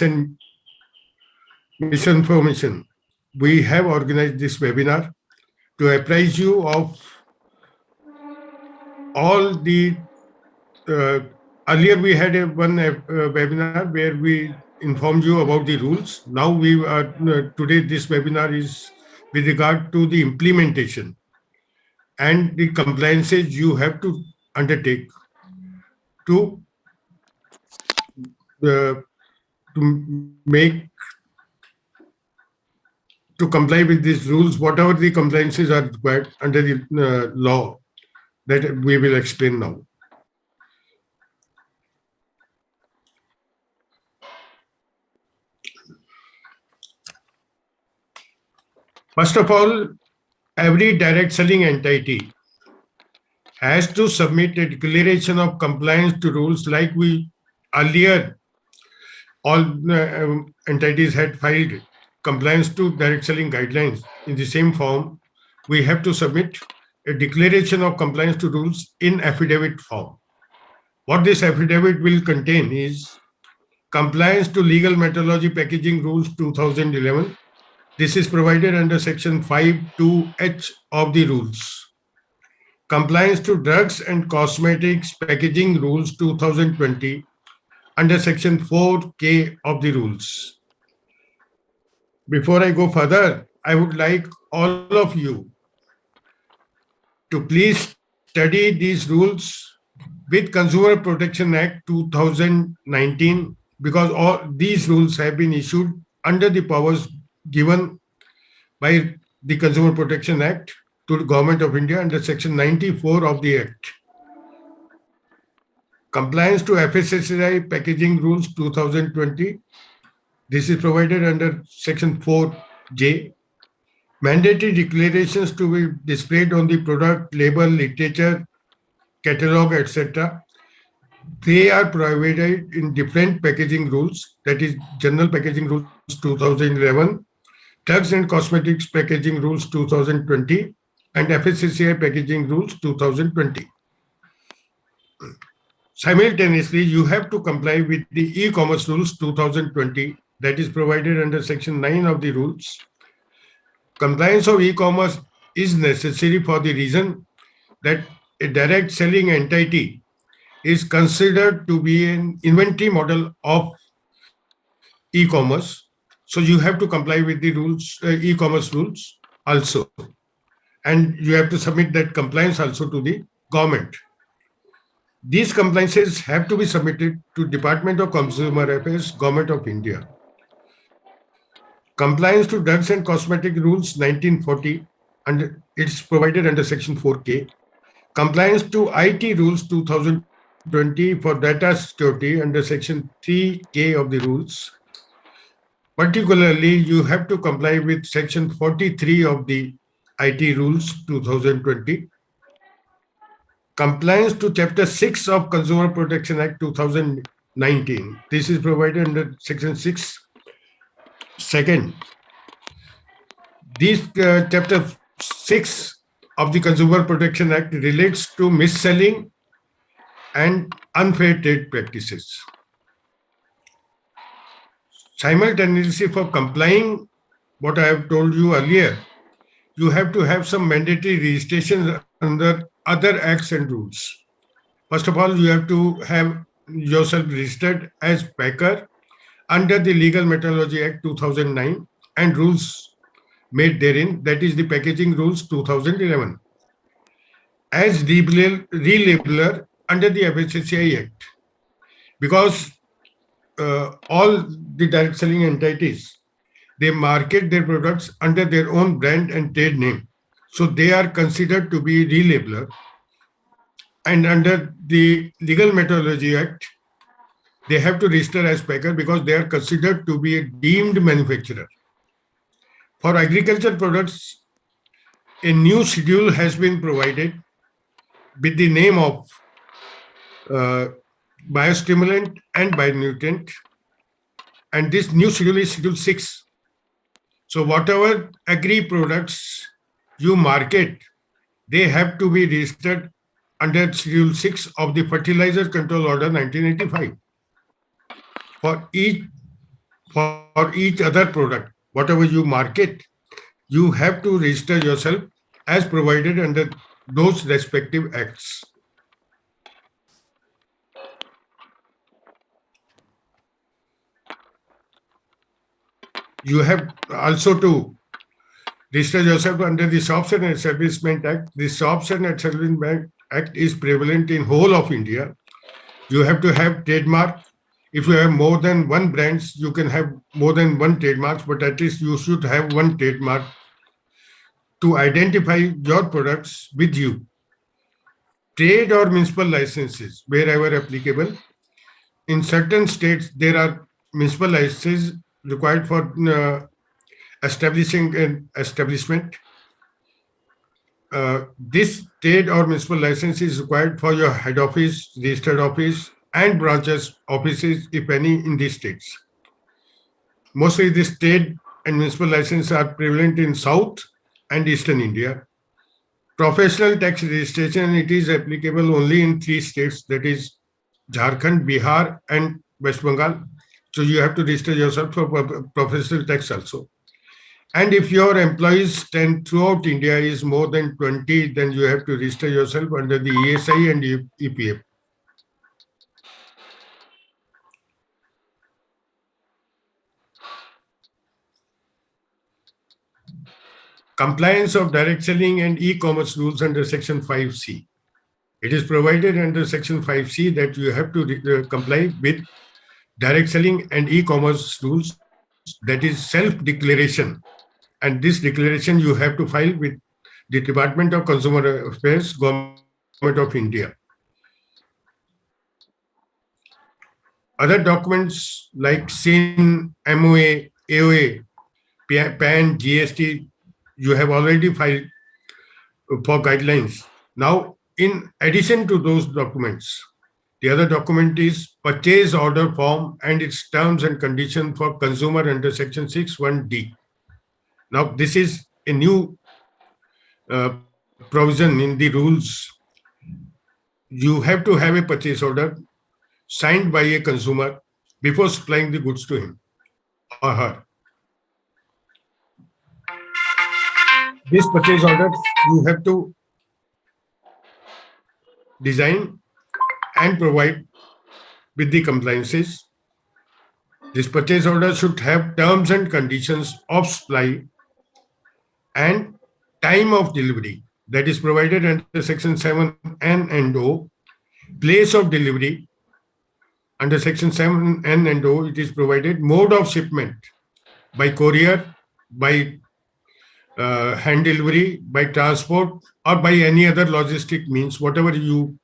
and misinformation, we have organized this webinar to apprise you of all the earlier we had one webinar where we informed you about the rules. Now we are today this webinar is with regard to the implementation and the compliances you have to undertake to make to comply with these rules, whatever the compliances are required under the law that we will explain now. First of all, every direct selling entity has to submit a declaration of compliance to rules like we earlier all entities had filed compliance to direct selling guidelines. In the same form, we have to submit a declaration of compliance to rules in affidavit form. What this affidavit will contain is compliance to legal metrology packaging rules 2011. This is provided under section 5(2)(h) of the rules. Compliance to drugs and cosmetics packaging rules 2020 under section 4(k) of the rules. Before I go further, I would like all of you to please study these rules with Consumer Protection Act 2019 because all these rules have been issued under the powers given by the Consumer Protection Act to the Government of India under section 94 of the Act. Compliance to FSSAI packaging rules 2020. This is provided under section 4J. Mandatory declarations to be displayed on the product label, literature, catalog, etc. They are provided in different packaging rules, that is General Packaging Rules 2011, Drugs and Cosmetics Packaging Rules 2020, and FSSAI Packaging Rules 2020. Simultaneously, you have to comply with the e-commerce rules 2020 that is provided under section 9 of the rules. Compliance of e-commerce is necessary for the reason that a direct selling entity is considered to be an inventory model of e-commerce. So you have to comply with the rules, e-commerce rules also. And you have to submit that compliance also to the government. These compliances have to be submitted to Department of Consumer Affairs, Government of India. Compliance to Drugs and Cosmetic Rules 1940, and it's provided under section 4K. Compliance to IT Rules 2020 for data security under section 3K of the rules. Particularly, you have to comply with section 43 of the IT Rules 2020. Compliance to Chapter 6 of Consumer Protection Act 2019. This is provided under section 6. Second, this Chapter 6 of the Consumer Protection Act relates to mis-selling and unfair trade practices. Simultaneously, for complying what I have told you earlier, you have to have some mandatory registrations under other acts and rules. First of all, you have to have yourself registered as packer under the Legal Metrology Act 2009 and rules made therein, that is the Packaging Rules 2011. As relabeler under the FSSAI Act, because all the direct selling entities, they market their products under their own brand and trade name. So they are considered to be relabeler. And under the Legal Metrology Act, they have to register as packer because they are considered to be a deemed manufacturer. For agricultural products, a new schedule has been provided with the name of biostimulant and bionutrient. And this new schedule is Schedule 6. So whatever agri products you market, they have to be registered under Schedule 6 of the Fertilizer Control Order 1985. For each for each other product, whatever you market, you have to register yourself as provided under those respective acts. You have also to register yourself under the Shops and Establishment Act. The Shops and Establishment Act is prevalent in whole of India. You have to have trademark. If you have more than one brands, you can have more than one trademarks, but at least you should have one trademark to identify your products with you. Trade or municipal licenses, wherever applicable. In certain states, there are municipal licenses required for establishing an establishment. This trade or municipal license is required for your head office, registered office, and branches offices, if any, in these states. Mostly this trade and municipal license are prevalent in South and Eastern India. Professional tax registration, it is applicable only in 3 states, that is Jharkhand, Bihar, and West Bengal. So you have to register yourself for professional tax also. And if your employees stand throughout India is more than 20, then you have to register yourself under the ESI and EPF. Compliance of direct selling and e-commerce rules under Section 5C. It is provided under Section 5C that you have to comply with direct selling and e-commerce rules, that is self-declaration. And this declaration you have to file with the Department of Consumer Affairs, Government of India. Other documents like SIN, MOA, AOA, PAN, GST, you have already filed for guidelines. Now, in addition to those documents, the other document is purchase order form and its terms and conditions for consumer under Section 6(1)(d). Now, this is a new provision in the rules. You have to have a purchase order signed by a consumer before supplying the goods to him or her. This purchase order you have to design and provide with the compliances. This purchase order should have terms and conditions of supply and time of delivery that is provided under Section 7N and O. Place of delivery under Section 7N and O, it is provided mode of shipment by courier, by hand delivery, by transport, or by any other logistic means, whatever you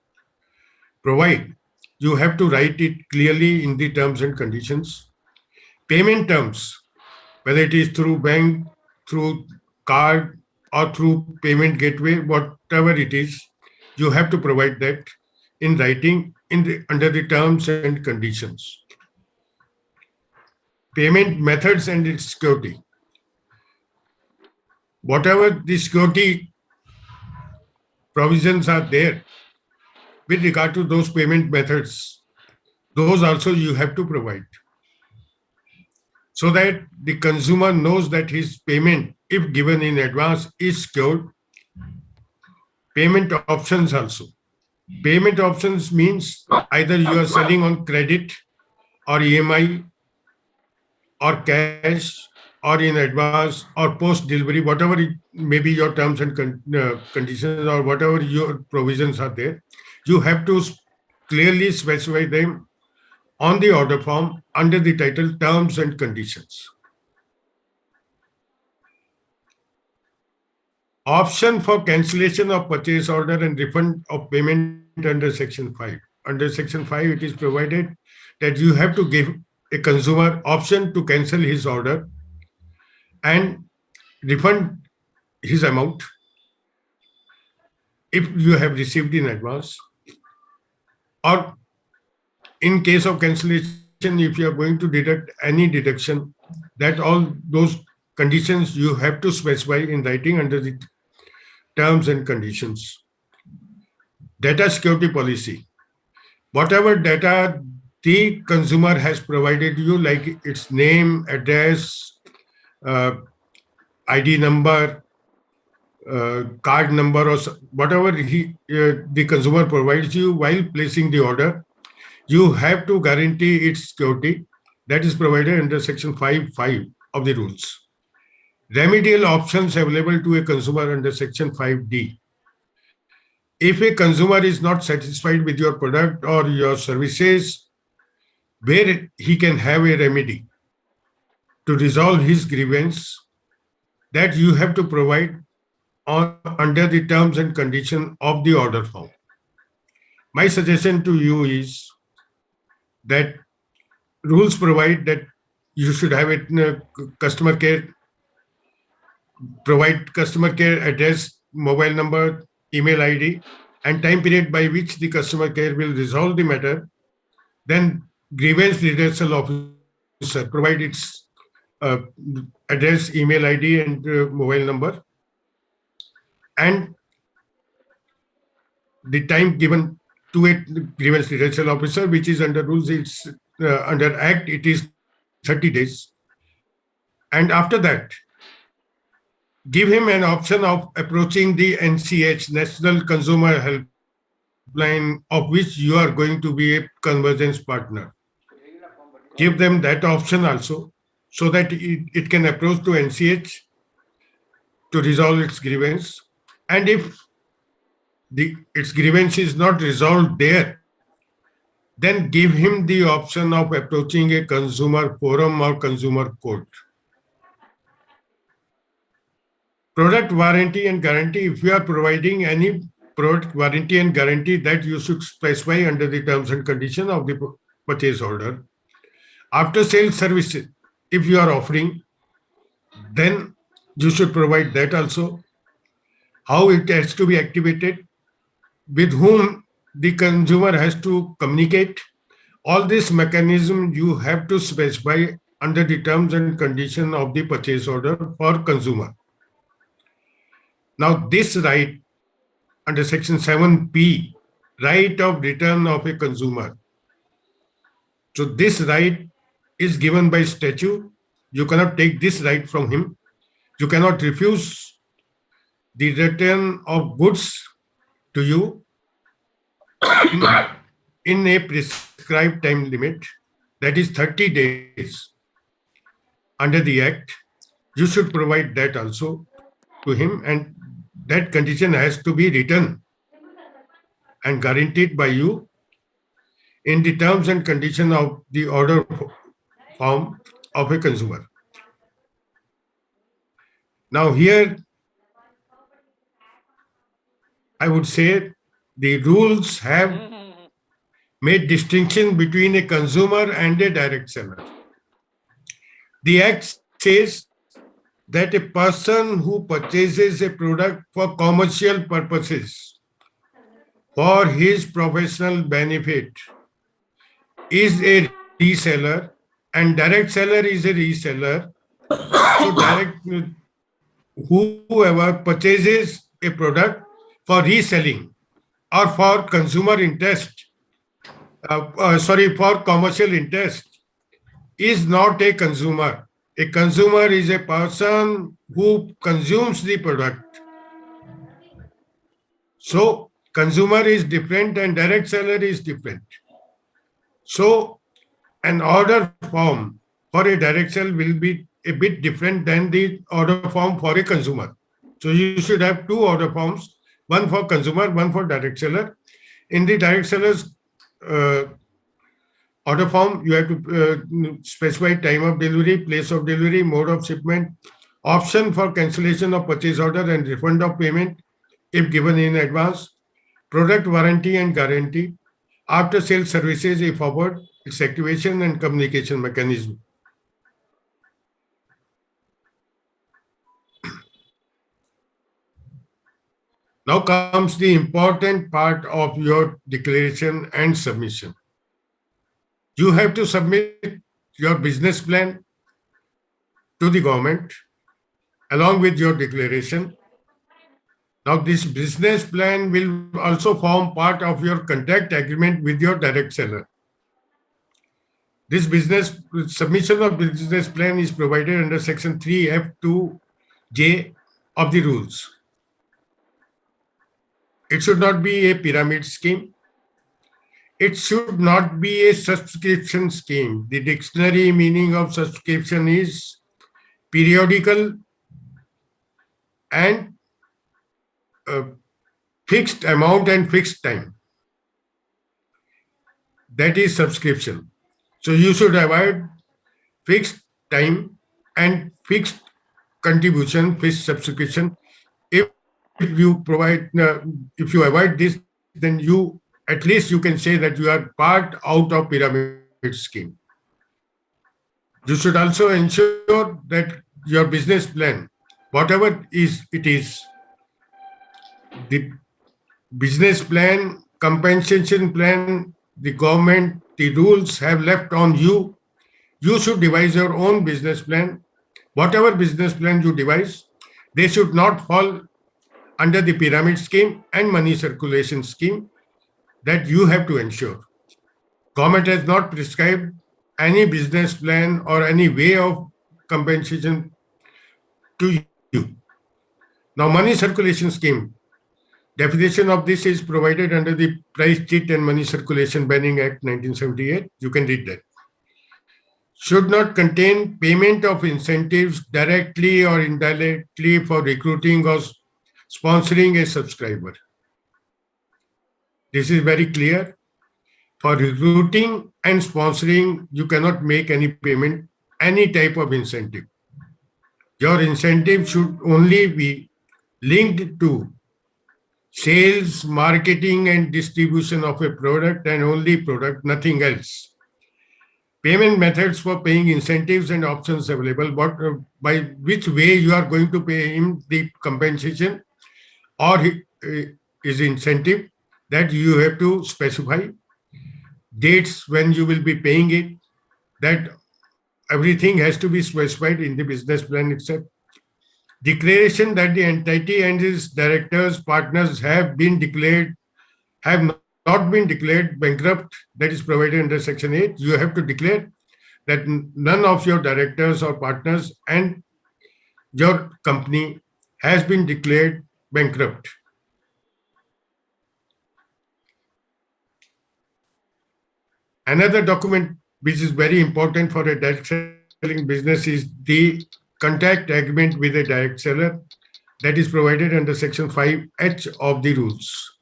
provide, you have to write it clearly in the terms and conditions. Payment terms, whether it is through bank, through card, or through payment gateway, whatever it is, you have to provide that in writing under the terms and conditions. Payment methods and its security. Whatever the security provisions are there with regard to those payment methods, those also you have to provide, so that the consumer knows that his payment, if given in advance, is secured. Payment options also. Payment options means either you are selling on credit or EMI or cash or in advance or post delivery, whatever it may be your terms and conditions or whatever your provisions are there, you have to clearly specify them on the order form under the title Terms and Conditions. Option for cancellation of purchase order and refund of payment under Section 5. Under Section 5, it is provided that you have to give a consumer option to cancel his order and refund his amount if you have received in advance, or in case of cancellation, if you are going to deduct any deduction, that all those conditions you have to specify in writing under the terms and conditions. Data security policy. Whatever data the consumer has provided you, like its name, address, uh, ID number, card number, or whatever the consumer provides you while placing the order, you have to guarantee its security. That is provided under Section 5(5) of the rules. Remedial options available to a consumer under Section 5(d). If a consumer is not satisfied with your product or your services, where he can have a remedy to resolve his grievance, that you have to provide under the terms and condition of the order form. My suggestion to you is that rules provide that you should have it in a customer care, provide customer care address, mobile number, email ID, and time period by which the customer care will resolve the matter. Then grievance redressal officer provide its uh, address, email ID, and mobile number, and the time given to a grievance redressal officer, which is under rules, it's under Act, it is 30 days. And after that, give him an option of approaching the NCH, National Consumer Helpline, of which you are going to be a convergence partner. Give them that option also, so that it can approach to NCH to resolve its grievance. And if its grievance is not resolved there, then give him the option of approaching a consumer forum or consumer court. Product warranty and guarantee, if you are providing any product warranty and guarantee, that you should specify under the terms and conditions of the purchase order. After sales services, if you are offering, then you should provide that also. How it has to be activated, with whom the consumer has to communicate. All this mechanism you have to specify under the terms and conditions of the purchase order for consumer. Now, this right under Section 7(p), right of return of a consumer. So this right is given by statute. You cannot take this right from him. You cannot refuse the return of goods to you in a prescribed time limit, that is 30 days. Under the Act, you should provide that also to him, and that condition has to be written and guaranteed by you in the terms and condition of the order form of a consumer. Now here, I would say the rules have made distinction between a consumer and a direct seller. The Act says that a person who purchases a product for commercial purposes, for his professional benefit, is a reseller, and direct seller is a reseller. So whoever purchases a product for reselling or for consumer interest, for commercial interest, is not a consumer. A consumer is a person who consumes the product. So consumer is different and direct seller is different. So an order form for a direct sell will be a bit different than the order form for a consumer. So you should have two order forms, one for consumer, one for direct seller. In the direct seller's order form, you have to specify time of delivery, place of delivery, mode of shipment, option for cancellation of purchase order and refund of payment if given in advance, product warranty and guarantee, after sales services if offered, its activation and communication mechanism. Now comes the important part of your declaration and submission. You have to submit your business plan to the government along with your declaration. Now this business plan will also form part of your contract agreement with your direct seller. This business submission of business plan is provided under section 3F2J of the rules. It should not be a pyramid scheme. It should not be a subscription scheme. The dictionary meaning of subscription is periodical and fixed amount and fixed time. That is subscription. So you should avoid fixed time and fixed contribution, fixed subscription. If you avoid this, then you at least you can say that you are part out of pyramid scheme. You should also ensure that your business plan, whatever it is, the business plan, compensation plan, the government, the rules have left on you. You should devise your own business plan. Whatever business plan you devise, they should not fall under the pyramid scheme and money circulation scheme. That you have to ensure. Government has not prescribed any business plan or any way of compensation to you. Now, money circulation scheme. Definition of this is provided under the Price Cheat and Money Circulation Banning Act 1978. You can read that. Should not contain payment of incentives directly or indirectly for recruiting or sponsoring a subscriber. This is very clear. For recruiting and sponsoring, you cannot make any payment, any type of incentive. Your incentive should only be linked to sales, marketing, and distribution of a product and only product, nothing else. Payment methods for paying incentives and options available, but by which way you are going to pay him the compensation or his incentive, that you have to specify dates when you will be paying it, that everything has to be specified in the business plan itself. Declaration that the entity and its directors, partners have not been declared bankrupt, that is provided under section 8. You have to declare that none of your directors or partners and your company has been declared bankrupt. Another document which is very important for a direct selling business is the contract agreement with a direct seller, that is provided under section 5H of the rules.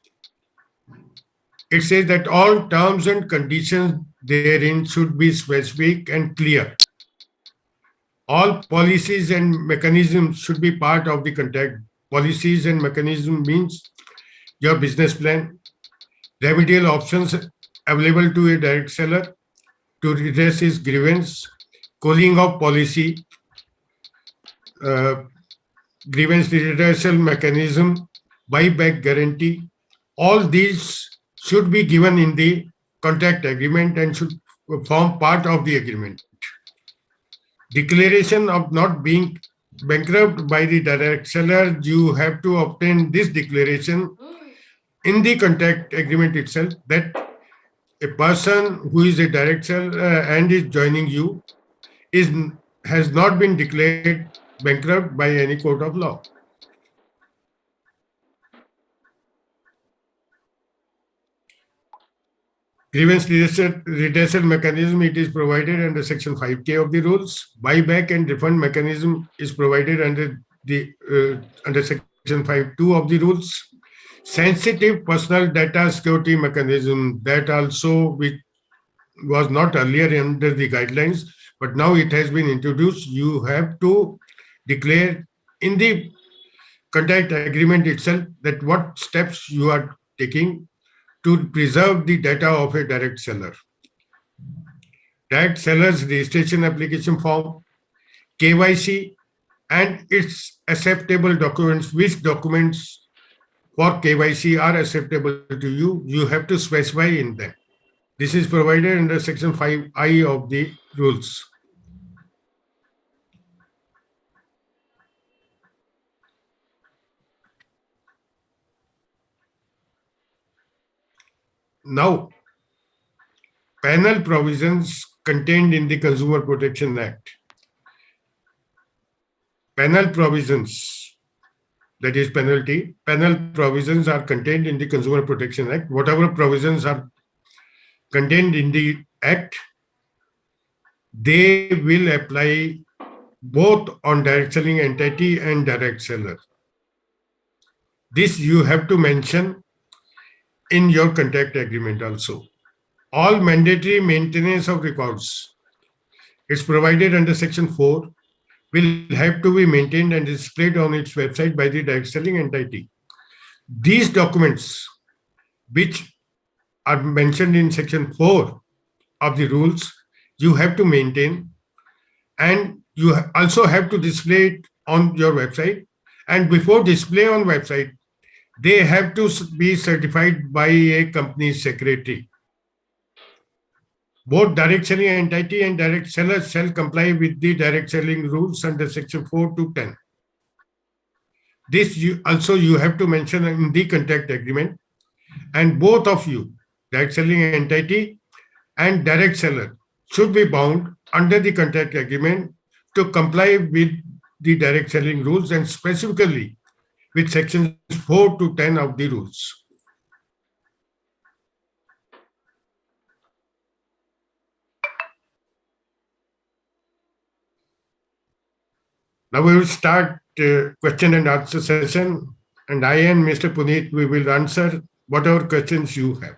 It says that all terms and conditions therein should be specific and clear. All policies and mechanisms should be part of the contract. Policies and mechanism means your business plan, remedial options available to a direct seller to redress his grievance, cooling off policy, grievance redressal mechanism, buyback guarantee. All these should be given in the contract agreement and should form part of the agreement. Declaration of not being bankrupt by the direct seller, you have to obtain this declaration in the contract agreement itself, that a person who is a direct seller and is joining you has not been declared bankrupt by any court of law. Grievance redressal mechanism, it is provided under section 5K of the rules. Buyback and refund mechanism is provided under section 5.2 of the rules. Sensitive personal data security mechanism, that also which was not earlier under the guidelines, but now it has been introduced. You have to declare in the contract agreement itself that what steps you are taking to preserve the data of a direct seller. Direct seller's registration application form, KYC, and its acceptable documents. Which documents for KYC are acceptable to you, you have to specify in them. This is provided under section 5I of the rules. Now, panel provisions contained in the Consumer Protection Act. Penal provisions, that is penal provisions are contained in the Consumer Protection Act. Whatever provisions are contained in the Act, they will apply both on direct selling entity and direct seller. This you have to mention in your contract agreement also. All mandatory maintenance of records is provided under Section 4 will have to be maintained and displayed on its website by the direct selling entity. These documents, which are mentioned in Section 4 of the rules, you have to maintain, and you also have to display it on your website. And before display on website, they have to be certified by a company secretary. Both direct selling entity and direct sellers shall comply with the direct selling rules under Section 4 to 10. This you have to mention in the contract agreement, and both of you, direct selling entity and direct seller, should be bound under the contract agreement to comply with the direct selling rules and specifically with sections 4 to 10 of the rules. Now we will start question and answer session, and I and Mr. Puneet, we will answer whatever questions you have.